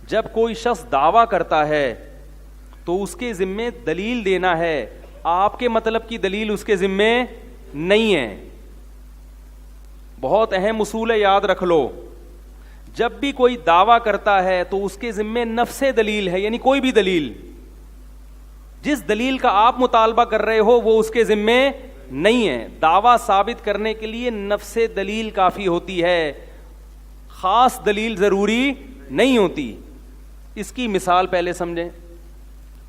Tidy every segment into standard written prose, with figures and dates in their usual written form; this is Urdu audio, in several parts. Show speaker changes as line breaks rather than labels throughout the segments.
جب کوئی شخص دعویٰ کرتا ہے تو اس کے ذمے دلیل دینا ہے, آپ کے مطلب کی دلیل اس کے ذمے نہیں ہے. بہت اہم اصول ہے, یاد رکھ لو. جب بھی کوئی دعویٰ کرتا ہے تو اس کے ذمے نفس دلیل ہے, یعنی کوئی بھی دلیل, جس دلیل کا آپ مطالبہ کر رہے ہو وہ اس کے ذمے نہیں ہے. دعویٰ ثابت کرنے کے لیے نفس دلیل کافی ہوتی ہے, خاص دلیل ضروری نہیں ہوتی. اس کی مثال پہلے سمجھیں.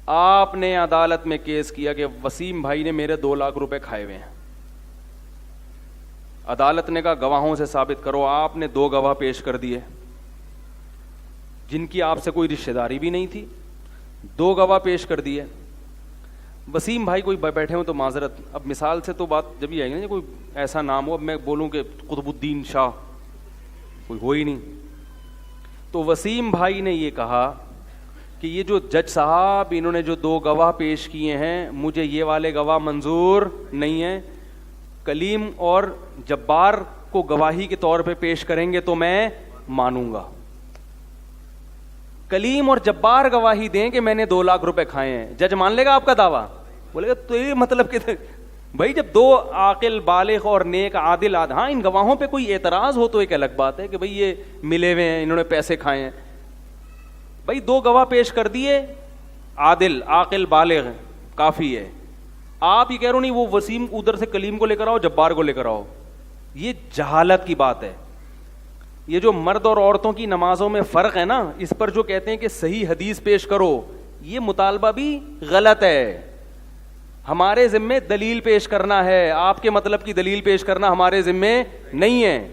آپ نے عدالت میں کیس کیا کہ وسیم بھائی نے میرے 2 لاکھ روپے کھائے ہوئے ہیں. عدالت نے کہا گواہوں سے ثابت کرو. آپ نے 2 گواہ پیش کر دیے جن کی آپ سے کوئی رشتہ داری بھی نہیں تھی. 2 گواہ پیش کر دیے. وسیم بھائی کوئی بیٹھے ہوں تو معذرت, اب مثال سے تو بات جب یہ آئے گی نا, کوئی ایسا نام ہو, اب میں بولوں کہ قطب الدین شاہ, کوئی ہو ہی نہیں. تو وسیم بھائی نے یہ کہا کہ یہ جو جج صاحب انہوں نے جو 2 گواہ پیش کیے ہیں, مجھے یہ والے گواہ منظور نہیں ہیں. کلیم اور جبار کو گواہی کے طور پہ پیش کریں گے تو میں مانوں گا. کلیم اور جبار گواہی دیں کہ میں نے 2 لاکھ روپے کھائے ہیں, جج مان لے گا آپ کا دعویٰ؟ بولے گا تو یہ مطلب کہ بھائی جب 2 عاقل بالغ اور نیک عادل ہاں ان گواہوں پہ کوئی اعتراض ہو تو ایک الگ بات ہے کہ بھئی یہ ملے ہوئے ہیں, انہوں نے پیسے کھائے ہیں. بھائی 2 گواہ پیش کر دیے, عادل عاقل بالغ, کافی ہے. آپ یہ کہہ رہے ہو نہیں وہ وسیم ادھر سے کلیم کو لے کر آؤ, جبار کو لے کر آؤ. یہ جہالت کی بات ہے. یہ جو مرد اور عورتوں کی نمازوں میں فرق ہے نا, اس پر جو کہتے ہیں کہ صحیح حدیث پیش کرو, یہ مطالبہ بھی غلط ہے. ہمارے ذمے دلیل پیش کرنا ہے, آپ کے مطلب کی دلیل پیش کرنا ہمارے ذمے نہیں ہے.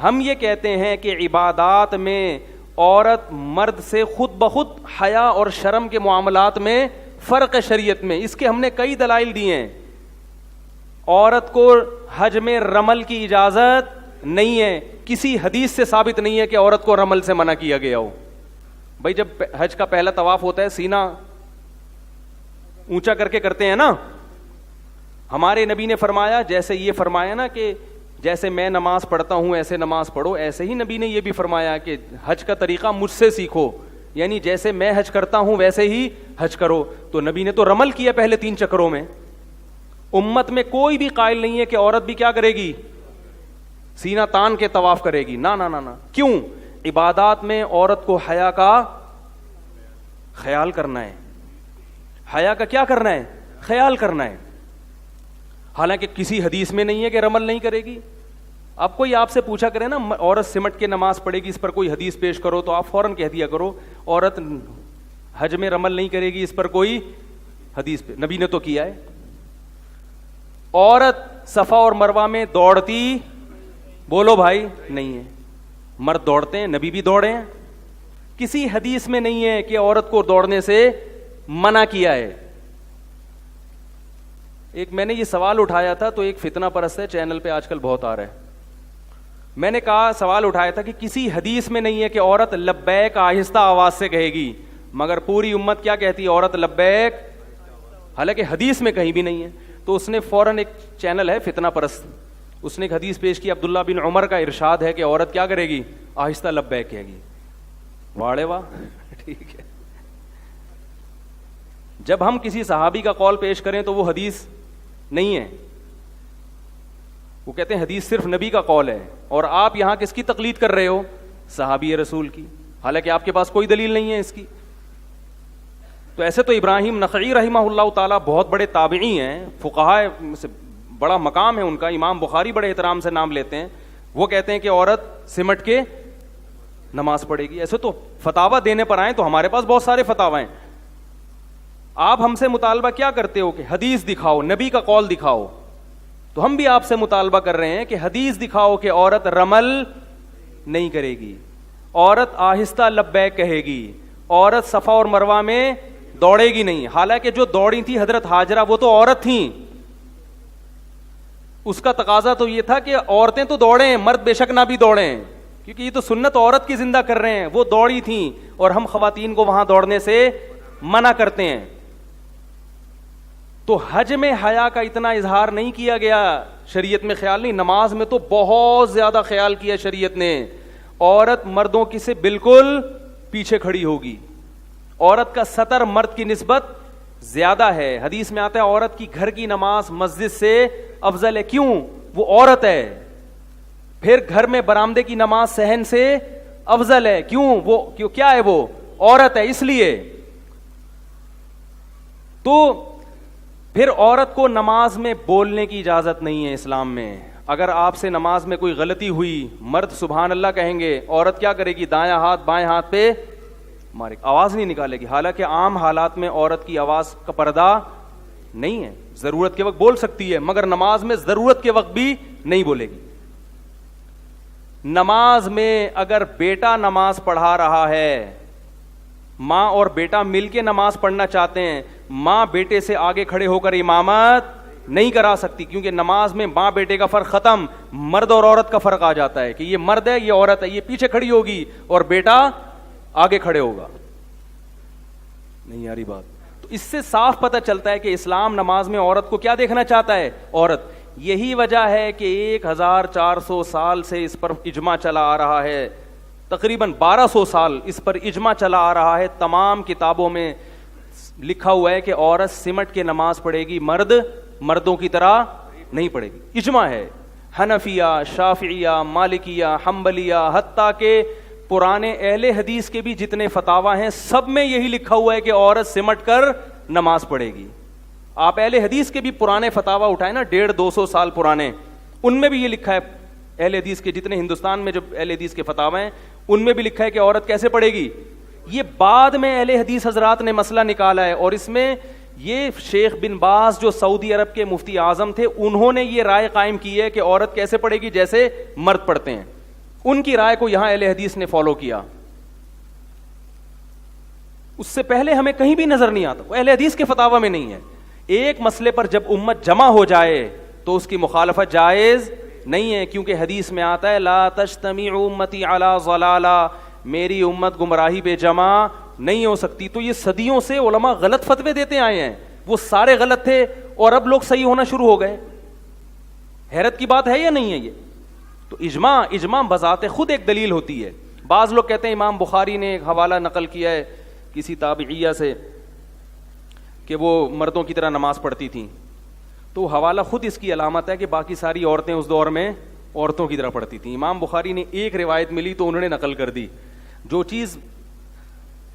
ہم یہ کہتے ہیں کہ عبادات میں عورت مرد سے خود بخود حیا اور شرم کے معاملات میں فرق ہے شریعت میں. اس کے ہم نے کئی دلائل دیے ہیں. عورت کو حج میں رمل کی اجازت نہیں ہے, کسی حدیث سے ثابت نہیں ہے کہ عورت کو رمل سے منع کیا گیا ہو. بھائی جب حج کا پہلا طواف ہوتا ہے سینہ اونچا کر کے کرتے ہیں نا, ہمارے نبی نے فرمایا, جیسے یہ فرمایا نا کہ جیسے میں نماز پڑھتا ہوں ایسے نماز پڑھو, ایسے ہی نبی نے یہ بھی فرمایا کہ حج کا طریقہ مجھ سے سیکھو, یعنی جیسے میں حج کرتا ہوں ویسے ہی حج کرو. تو نبی نے تو رمل کیا پہلے 3 چکروں میں. امت میں کوئی بھی قائل نہیں ہے کہ عورت بھی کیا کرے گی, سینہ تان کے طواف کرے گی. نہ نہ نہ نہ. کیوں؟ عبادات میں عورت کو حیا کا خیال کرنا ہے. حیا کا کیا کرنا ہے؟ خیال کرنا ہے. حالانکہ کسی حدیث میں نہیں ہے کہ رمل نہیں کرے گی. اب کوئی آپ سے پوچھا کرے نا عورت سمٹ کے نماز پڑھے گی, اس پر کوئی حدیث پیش کرو, تو آپ فوراً کہہ دیا کرو عورت حج میں رمل نہیں کرے گی, اس پر کوئی حدیث پہ نبی نے تو کیا ہے. عورت صفا اور مروہ میں دوڑتی, بولو بھائی, نہیں ہے. مرد دوڑتے ہیں, نبی بھی دوڑے ہیں. کسی حدیث میں نہیں ہے کہ عورت کو دوڑنے سے منع کیا ہے. ایک میں نے یہ سوال اٹھایا تھا, تو ایک فتنہ پرست ہے چینل پہ آج کل بہت آ رہا ہے. میں نے کہا سوال اٹھایا تھا کہ کسی حدیث میں نہیں ہے کہ عورت لبیک آہستہ آواز سے کہے گی, مگر پوری امت کیا کہتی ہے, عورت لبیک, حالانکہ حدیث میں کہیں بھی نہیں ہے. تو اس نے فوراً, ایک چینل ہے فتنہ پرست, اس نے ایک حدیث پیش کی, عبداللہ بن عمر کا ارشاد ہے کہ عورت کیا کرے گی, آہستہ لبیک کہے گی. واڑے واہ, ٹھیک ہے. جب ہم کسی صحابی کا قول پیش کریں تو وہ حدیث نہیں ہے, وہ کہتے ہیں حدیث صرف نبی کا قول ہے, اور آپ یہاں کس کی تقلید کر رہے ہو, صحابی رسول کی, حالانکہ آپ کے پاس کوئی دلیل نہیں ہے اس کی. تو ایسے تو ابراہیم نخعی رحمہ اللہ تعالیٰ بہت بڑے تابعی ہیں, فقہاء سے بڑا مقام ہے ان کا, امام بخاری بڑے احترام سے نام لیتے ہیں. وہ کہتے ہیں کہ عورت سمٹ کے نماز پڑھے گی. ایسے تو فتاوی دینے پر آئیں تو ہمارے پاس بہت سارے فتاوی ہیں. آپ ہم سے مطالبہ کیا کرتے ہو کہ حدیث دکھاؤ, نبی کا قول دکھاؤ. تو ہم بھی آپ سے مطالبہ کر رہے ہیں کہ حدیث دکھاؤ کہ عورت رمل نہیں کرے گی, عورت آہستہ لبیک کہے گی, عورت صفا اور مروہ میں دوڑے گی نہیں. حالانکہ جو دوڑی تھی حضرت ہاجرہ وہ تو عورت تھیں, اس کا تقاضا تو یہ تھا کہ عورتیں تو دوڑیں, مرد بے شک نہ بھی دوڑیں, کیونکہ یہ تو سنت عورت کی زندہ کر رہے ہیں. وہ دوڑی تھیں, اور ہم خواتین کو وہاں دوڑنے سے منع کرتے ہیں. تو حج میں حیا کا اتنا اظہار نہیں کیا گیا شریعت میں, خیال نہیں. نماز میں تو بہت زیادہ خیال کیا شریعت نے. عورت مردوں کی سے بالکل پیچھے کھڑی ہوگی. عورت کا سطر مرد کی نسبت زیادہ ہے. حدیث میں آتا ہے عورت کی گھر کی نماز مسجد سے افضل ہے. کیوں؟ وہ عورت ہے. پھر گھر میں برآمدے کی نماز صحن سے افضل ہے. کیوں کیا ہے؟ وہ عورت ہے, اس لیے. تو پھر عورت کو نماز میں بولنے کی اجازت نہیں ہے اسلام میں. اگر آپ سے نماز میں کوئی غلطی ہوئی, مرد سبحان اللہ کہیں گے, عورت کیا کرے گی؟ دایاں ہاتھ بائیں ہاتھ پہ مارے, آواز نہیں نکالے گی. حالانکہ عام حالات میں عورت کی آواز کا پردہ نہیں ہے, ضرورت کے وقت بول سکتی ہے, مگر نماز میں ضرورت کے وقت بھی نہیں بولے گی. نماز میں اگر بیٹا نماز پڑھا رہا ہے, ماں اور بیٹا مل کے نماز پڑھنا چاہتے ہیں, ماں بیٹے سے آگے کھڑے ہو کر امامت نہیں کرا سکتی, کیونکہ نماز میں ماں بیٹے کا فرق ختم, مرد اور عورت کا فرق آ جاتا ہے کہ یہ مرد ہے, یہ عورت ہے, یہ پیچھے کھڑی ہوگی اور بیٹا آگے کھڑے ہوگا. نہیں آ رہی بات؟ تو اس سے صاف پتہ چلتا ہے کہ اسلام نماز میں عورت کو کیا دیکھنا چاہتا ہے؟ عورت. یہی وجہ ہے کہ 1400 سال سے اس پر اجماع چلا آ رہا ہے, تقریباً 1200 سال اس پر اجماع چلا آ رہا ہے. تمام کتابوں میں لکھا ہوا ہے کہ عورت سمٹ کے نماز پڑھے گی, مرد مردوں کی طرح نہیں پڑھے گی. اجماع ہے. حنفیہ, شافعیہ, مالکیہ, حنبلیہ, حتیٰ کہ پرانے اہل حدیث کے بھی جتنے فتاوی ہیں سب میں یہی لکھا ہوا ہے کہ عورت سمٹ کر نماز پڑھے گی. آپ اہل حدیث کے بھی پرانے فتاوی اٹھائیں نا, 150-200 سال پرانے, ان میں بھی یہ لکھا ہے. اہل حدیث کے جتنے ہندوستان میں جو اہل حدیث کے فتاوی ہیں ان میں بھی لکھا ہے کہ عورت کیسے پڑھے گی. یہ بعد میں اہل حدیث حضرات نے مسئلہ نکالا ہے, اور اس میں یہ شیخ بن باز جو سعودی عرب کے مفتی اعظم تھے, انہوں نے یہ رائے قائم کی ہے کہ عورت کیسے پڑھے گی؟ جیسے مرد پڑھتے ہیں. ان کی رائے کو یہاں اہل حدیث نے فالو کیا. اس سے پہلے ہمیں کہیں بھی نظر نہیں آتا, وہ اہل حدیث کے فتاوی میں نہیں ہے. ایک مسئلے پر جب امت جمع ہو جائے تو اس کی مخالفت جائز نہیں ہے, کیونکہ حدیث میں آتا ہے لا تجتمع امتی علی ضلالہ, میری امت گمراہی پہ جمع نہیں ہو سکتی. تو یہ صدیوں سے علماء غلط فتوے دیتے آئے ہیں, وہ سارے غلط تھے اور اب لوگ صحیح ہونا شروع ہو گئے. حیرت کی بات ہے یا نہیں ہے یہ؟ تو اجماع بذات خود ایک دلیل ہوتی ہے. بعض لوگ کہتے ہیں امام بخاری نے ایک حوالہ نقل کیا ہے کسی تابعیہ سے کہ وہ مردوں کی طرح نماز پڑھتی تھیں, تو حوالہ خود اس کی علامت ہے کہ باقی ساری عورتیں اس دور میں عورتوں کی طرح پڑھتی تھیں. امام بخاری نے ایک روایت ملی تو انہوں نے نقل کر دی. جو چیز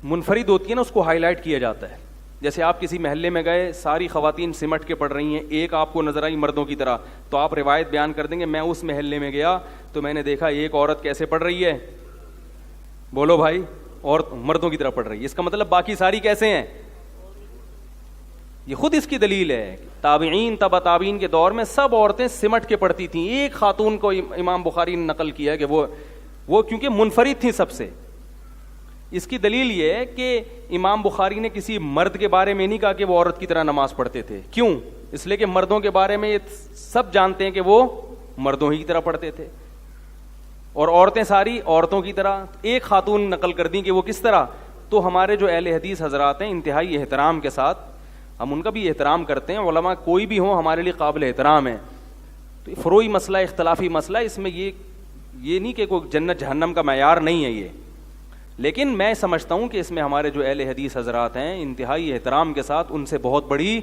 منفرد ہوتی ہے نا اس کو ہائی لائٹ کیا جاتا ہے. جیسے آپ کسی محلے میں گئے, ساری خواتین سمٹ کے پڑھ رہی ہیں, ایک آپ کو نظر آئی مردوں کی طرح, تو آپ روایت بیان کر دیں گے میں اس محلے میں گیا تو میں نے دیکھا ایک عورت کیسے پڑھ رہی ہے, بولو بھائی, اور مردوں کی طرح پڑھ رہی ہے. اس کا مطلب باقی ساری کیسے ہیں؟ یہ خود اس کی دلیل ہے. تابعین تبع تابعین کے دور میں سب عورتیں سمٹ کے پڑھتی تھیں. ایک خاتون کو امام بخاری نے نقل کیا کہ وہ کیونکہ منفرد تھی سب سے. اس کی دلیل یہ ہے کہ امام بخاری نے کسی مرد کے بارے میں نہیں کہا کہ وہ عورت کی طرح نماز پڑھتے تھے. کیوں؟ اس لیے کہ مردوں کے بارے میں یہ سب جانتے ہیں کہ وہ مردوں ہی کی طرح پڑھتے تھے, اور عورتیں ساری عورتوں کی طرح. ایک خاتون نقل کر دی کہ وہ کس طرح. تو ہمارے جو اہل حدیث حضرات ہیں انتہائی احترام کے ساتھ, ہم ان کا بھی احترام کرتے ہیں, علماء کوئی بھی ہوں ہمارے لیے قابل احترام ہے. تو فروعی مسئلہ, اختلافی مسئلہ, اس میں یہ نہیں کہ کوئی جنت جہنم کا معیار نہیں ہے یہ, لیکن میں سمجھتا ہوں کہ اس میں ہمارے جو اہل حدیث حضرات ہیں انتہائی احترام کے ساتھ ان سے بہت بڑی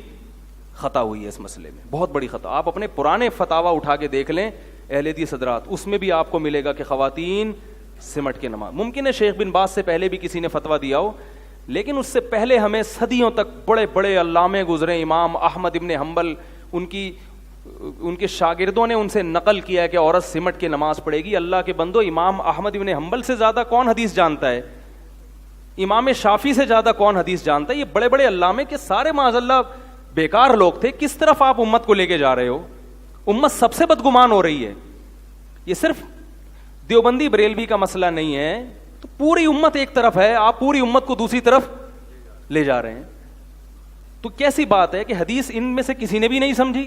خطا ہوئی ہے اس مسئلے میں, بہت بڑی خطا. آپ اپنے پرانے فتاوی اٹھا کے دیکھ لیں اہل حدیث حضرات, اس میں بھی آپ کو ملے گا کہ خواتین سمٹ کے نماز. ممکن ہے شیخ بن باز سے پہلے بھی کسی نے فتویٰ دیا ہو, لیکن اس سے پہلے ہمیں صدیوں تک بڑے بڑے علامے گزرے. امام احمد ابن حنبل, ان کے شاگردوں نے ان سے نقل کیا ہے کہ عورت سمٹ کے نماز پڑھے گی. اللہ کے بندو, امام احمد ابن حنبل سے زیادہ کون حدیث جانتا ہے؟ امام شافعی سے زیادہ کون حدیث جانتا ہے؟ یہ بڑے بڑے علامے کے سارے معاذ اللہ بیکار لوگ تھے. کس طرف آپ امت کو لے کے جا رہے ہو؟ امت سب سے بدگمان ہو رہی ہے. یہ صرف دیوبندی بریلوی کا مسئلہ نہیں ہے, تو پوری امت ایک طرف ہے, آپ پوری امت کو دوسری طرف لے جا رہے ہیں. تو کیسی بات ہے کہ حدیث ان میں سے کسی نے بھی نہیں سمجھی.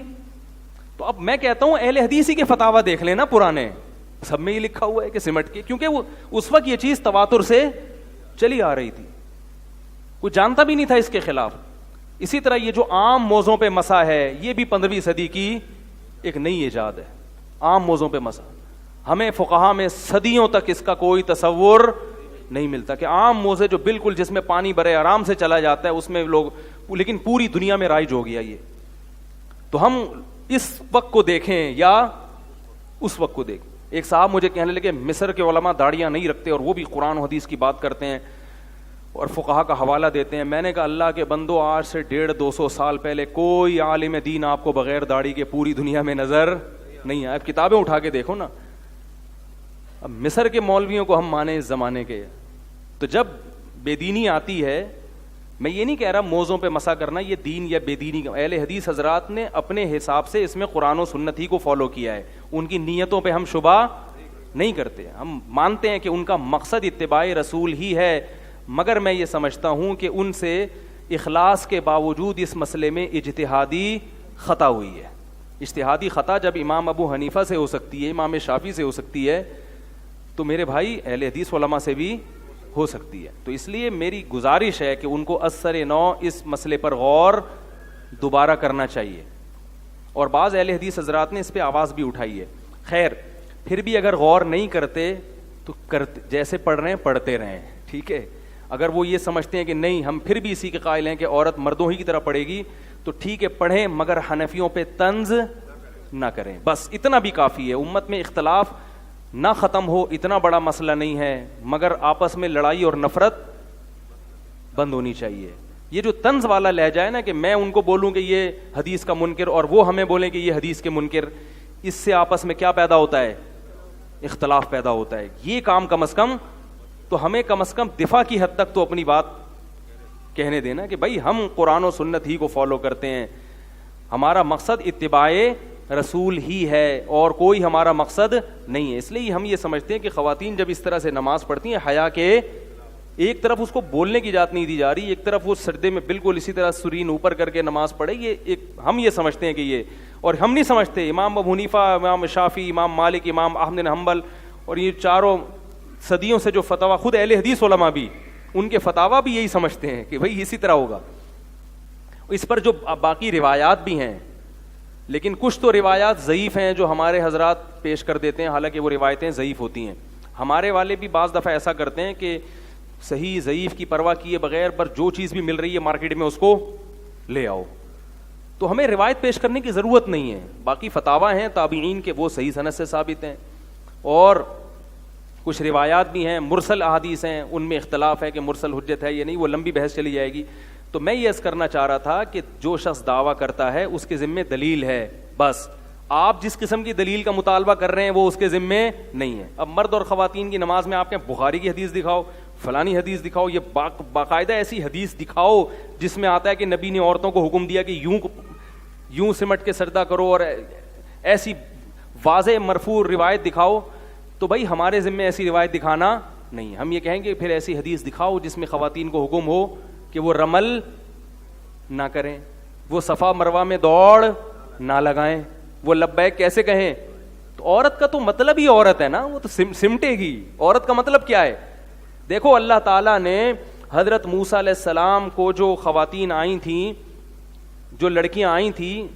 تو اب میں کہتا ہوں اہل حدیث ہی کے فتاوی دیکھ لینا پرانے, سب میں یہ لکھا ہوا ہے کہ سمٹ کے, کیونکہ وہ اس وقت یہ چیز تواتر سے چلی آ رہی تھی, کوئی جانتا بھی نہیں تھا اس کے خلاف. اسی طرح یہ جو عام موضوع پہ مسا ہے, یہ بھی 15ویں صدی کی ایک نئی ایجاد ہے. عام موضوع پہ مسا, ہمیں فقہا میں صدیوں تک اس کا کوئی تصور نہیں ملتا کہ عام موزے جو بالکل جس میں پانی برے آرام سے چلا جاتا ہے اس میں لوگ, لیکن پوری دنیا میں رائج ہو گیا یہ. تو ہم اس وقت کو دیکھیں یا اس وقت کو دیکھیں. ایک صاحب مجھے کہنے لگے مصر کے علماء داڑیاں نہیں رکھتے اور وہ بھی قرآن و حدیث کی بات کرتے ہیں اور فقہا کا حوالہ دیتے ہیں. میں نے کہا اللہ کے بندو, آج سے 150-200 سال پہلے کوئی عالم دین آپ کو بغیر داڑھی کے پوری دنیا میں نظر نہیں آیا. اب کتابیں اٹھا کے دیکھو نا. اب مصر کے مولویوں کو ہم مانیں اس زمانے کے, تو جب بے دینی آتی ہے, میں یہ نہیں کہہ رہا موزوں پہ مسا کرنا یہ دین یا بے دینی, اہل حدیث حضرات نے اپنے حساب سے اس میں قرآن و سنت ہی کو فالو کیا ہے. ان کی نیتوں پہ ہم شبہ نہیں کرتے, ہم مانتے ہیں کہ ان کا مقصد اتباع رسول ہی ہے. مگر میں یہ سمجھتا ہوں کہ ان سے اخلاص کے باوجود اس مسئلے میں اجتہادی خطا ہوئی ہے. اجتہادی خطا جب امام ابو حنیفہ سے ہو سکتی ہے, امام شافعی سے ہو سکتی ہے, تو میرے بھائی اہل حدیث علماء سے بھی ہو سکتی ہے. تو اس لیے میری گزارش ہے کہ ان کو اثر نو اس مسئلے پر غور دوبارہ کرنا چاہیے. اور بعض اہل حدیث حضرات نے اس پہ آواز بھی اٹھائی ہے. خیر, پھر بھی اگر غور نہیں کرتے تو جیسے پڑھ رہے ہیں پڑھتے رہیں, ٹھیک ہے. اگر وہ یہ سمجھتے ہیں کہ نہیں ہم پھر بھی اسی کے قائل ہیں کہ عورت مردوں ہی کی طرح پڑھے گی, تو ٹھیک ہے پڑھیں, مگر حنفیوں پہ طنز نہ کریں. بس اتنا بھی کافی ہے. امت میں اختلاف نہ ختم ہو, اتنا بڑا مسئلہ نہیں ہے, مگر آپس میں لڑائی اور نفرت بند ہونی چاہیے. یہ جو طنز والا لہجہ ہے نا کہ میں ان کو بولوں کہ یہ حدیث کا منکر اور وہ ہمیں بولیں کہ یہ حدیث کے منکر, اس سے آپس میں کیا پیدا ہوتا ہے؟ اختلاف پیدا ہوتا ہے. یہ کام کم از کم تو ہمیں کم از کم دفاع کی حد تک تو اپنی بات کہنے دینا کہ بھائی ہم قرآن و سنت ہی کو فالو کرتے ہیں, ہمارا مقصد اتباع رسول ہی ہے اور کوئی ہمارا مقصد نہیں ہے. اس لیے ہم یہ سمجھتے ہیں کہ خواتین جب اس طرح سے نماز پڑھتی ہیں, حیا کے ایک طرف اس کو بولنے کی اجازت نہیں دی جا رہی, ایک طرف وہ سجدے میں بالکل اسی طرح سرین اوپر کر کے نماز پڑھے, یہ ایک ہم یہ سمجھتے ہیں کہ یہ, اور ہم نہیں سمجھتے امام ابو حنیفہ, امام شافعی, امام مالک, امام احمد بن حنبل اور یہ چاروں صدیوں سے جو فتوا, خود اہل حدیث علماء بھی ان کے فتوا بھی یہی سمجھتے ہیں کہ بھائی اسی طرح ہوگا. اس پر جو باقی روایات بھی ہیں, لیکن کچھ تو روایات ضعیف ہیں جو ہمارے حضرات پیش کر دیتے ہیں, حالانکہ وہ روایتیں ضعیف ہوتی ہیں. ہمارے والے بھی بعض دفعہ ایسا کرتے ہیں کہ صحیح ضعیف کی پرواہ کیے بغیر پر جو چیز بھی مل رہی ہے مارکیٹ میں اس کو لے آؤ, تو ہمیں روایت پیش کرنے کی ضرورت نہیں ہے. باقی فتاوا ہیں تابعین کے, وہ صحیح سند سے ثابت ہیں, اور کچھ روایات بھی ہیں مرسل احادیث ہیں, ان میں اختلاف ہے کہ مرسل حجت ہے یا نہیں, وہ لمبی بحث چلی جائے گی. تو میں یہ عرض کرنا چاہ رہا تھا کہ جو شخص دعویٰ کرتا ہے اس کے ذمے دلیل ہے, بس آپ جس قسم کی دلیل کا مطالبہ کر رہے ہیں وہ اس کے ذمے نہیں ہے. اب مرد اور خواتین کی نماز میں آپ کے بخاری کی حدیث دکھاؤ, فلانی حدیث دکھاؤ, یہ باقاعدہ ایسی حدیث دکھاؤ جس میں آتا ہے کہ نبی نے عورتوں کو حکم دیا کہ یوں سمٹ کے سجدہ کرو, اور ایسی واضح مرفوع روایت دکھاؤ, تو بھائی ہمارے ذمے ایسی روایت دکھانا نہیں. ہم یہ کہیں گے پھر ایسی حدیث دکھاؤ جس میں خواتین کو حکم ہو کہ وہ رمل نہ کریں, وہ صفا مروہ میں دوڑ نہ لگائیں, وہ لبیک کیسے کہیں. تو عورت کا تو مطلب ہی عورت ہے نا, وہ تو سمٹے گی. عورت کا مطلب کیا ہے؟ دیکھو اللہ تعالیٰ نے حضرت موسیٰ علیہ السلام کو جو خواتین آئی تھیں, جو لڑکیاں آئی تھیں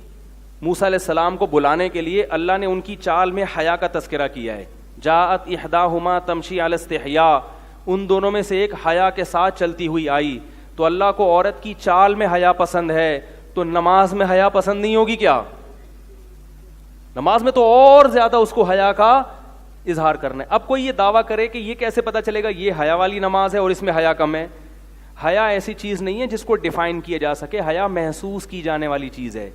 موسیٰ علیہ السلام کو بلانے کے لیے, اللہ نے ان کی چال میں حیا کا تذکرہ کیا ہے. جاءت احداہما تمشی علی استحیاء, ان دونوں میں سے ایک حیا کے ساتھ چلتی ہوئی آئی. تو اللہ کو عورت کی چال میں حیا پسند ہے, تو نماز میں حیا پسند نہیں ہوگی کیا؟ نماز میں تو اور زیادہ اس کو حیا کا اظہار کرنا ہے. اب کوئی یہ دعویٰ کرے کہ یہ کیسے پتا چلے گا یہ حیا والی نماز ہے اور اس میں حیا کم ہے. حیا ایسی چیز نہیں ہے جس کو ڈیفائن کیا جا سکے, حیا محسوس کی جانے والی چیز ہے.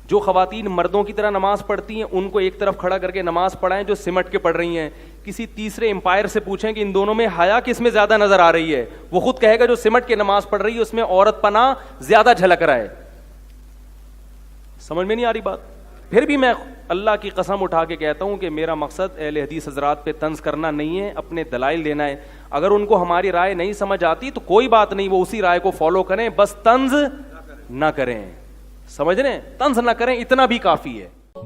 جو خواتین مردوں کی طرح نماز پڑھتی ہیں ان کو ایک طرف کھڑا کر کے نماز پڑھائیں جو سمٹ کے پڑھ رہی ہیں. کسی تیسرے امپائر سے پوچھیں کہ ان دونوں میں حیا کس میں زیادہ نظر آ رہی ہے, وہ خود کہے گا جو سمٹ کے نماز پڑھ رہی ہے اس میں عورت پنا زیادہ جھلک رہا ہے. سمجھ میں نہیں آ رہی بات؟ پھر بھی میں اللہ کی قسم اٹھا کے کہتا ہوں کہ میرا مقصد اہل حدیث حضرات پہ طنز کرنا نہیں ہے, اپنے دلائل دینا ہے. اگر ان کو ہماری رائے نہیں سمجھ آتی تو کوئی بات نہیں, وہ اسی رائے کو فالو کریں, بس طنز نہ کریں. سمجھ رہے ہیں؟ طنز نہ کریں, اتنا بھی کافی ہے.